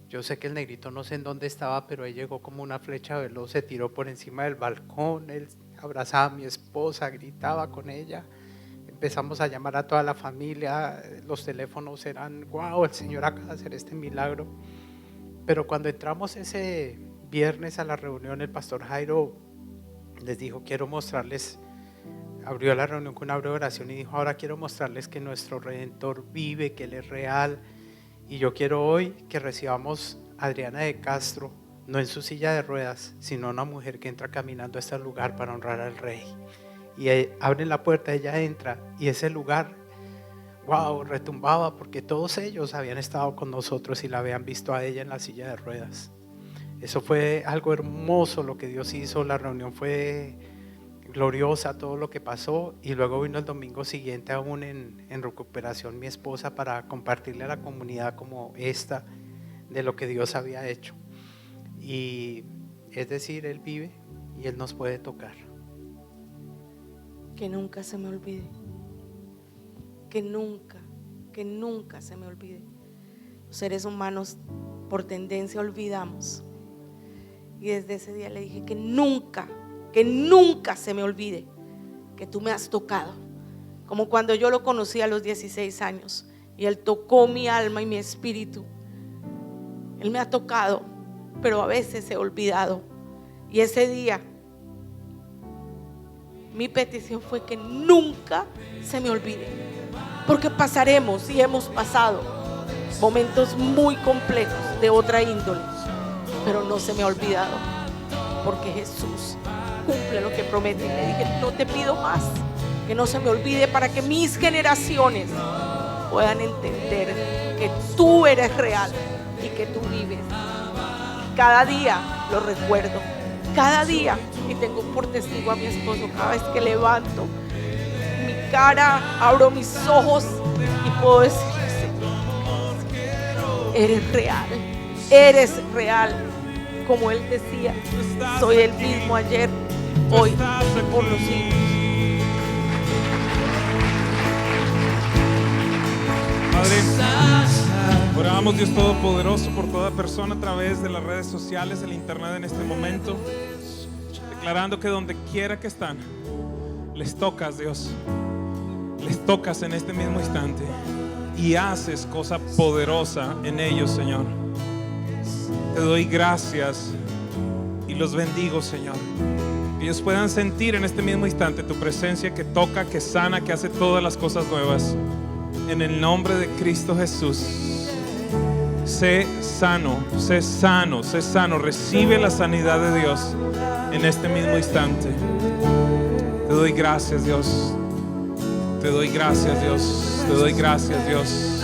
Yo sé que el negrito no sé en dónde estaba, pero él llegó como una flecha veloz, se tiró por encima del balcón, él abrazaba a mi esposa, gritaba con ella. Empezamos a llamar a toda la familia, los teléfonos eran, wow, el Señor acaba de hacer este milagro. Pero cuando entramos ese viernes a la reunión, el pastor Jairo les dijo, quiero mostrarles, abrió la reunión con una breve oración y dijo, ahora quiero mostrarles que nuestro Redentor vive, que Él es real. Y yo quiero hoy que recibamos a Adriana de Castro, no en su silla de ruedas, sino una mujer que entra caminando a este lugar para honrar al Rey. Y abren la puerta, ella entra y ese lugar, wow, retumbaba porque todos ellos habían estado con nosotros y la habían visto a ella en la silla de ruedas. Eso fue algo hermoso lo que Dios hizo, la reunión fue gloriosa, todo lo que pasó. Y luego vino el domingo siguiente aún en recuperación mi esposa para compartirle a la comunidad como esta de lo que Dios había hecho. Y es decir, Él vive y Él nos puede tocar. Que nunca se me olvide, que nunca se me olvide. Los seres humanos por tendencia olvidamos. Y desde ese día le dije que nunca se me olvide que tú me has tocado. Como cuando yo lo conocí a los 16 años y Él tocó mi alma y mi espíritu. Él me ha tocado, pero a veces he olvidado. Y ese día mi petición fue que nunca se me olvide, porque pasaremos y hemos pasado momentos muy complejos de otra índole, pero no se me ha olvidado, porque Jesús cumple lo que promete. Y le dije, no te pido más, que no se me olvide, para que mis generaciones puedan entender que tú eres real y que tú vives. Cada día lo recuerdo, cada día, y tengo por testigo a mi esposo. Cada vez que levanto mi cara, abro mis ojos y puedo decirle, Señor, eres real. Como Él decía, soy el mismo ayer, hoy y por los siglos. Padre, oramos, Dios Todopoderoso, por toda persona a través de las redes sociales, del internet en este momento, declarando que donde quiera que están, les tocas, Dios, les tocas en este mismo instante y haces cosa poderosa en ellos, Señor. Te doy gracias y los bendigo, Señor. Que ellos puedan sentir en este mismo instante tu presencia, que toca, que sana, que hace todas las cosas nuevas. En el nombre de Cristo Jesús. Sé sano, sé sano, sé sano. Recibe la sanidad de Dios en este mismo instante. Te doy gracias, Dios. Te doy gracias, Dios. Te doy gracias, Dios.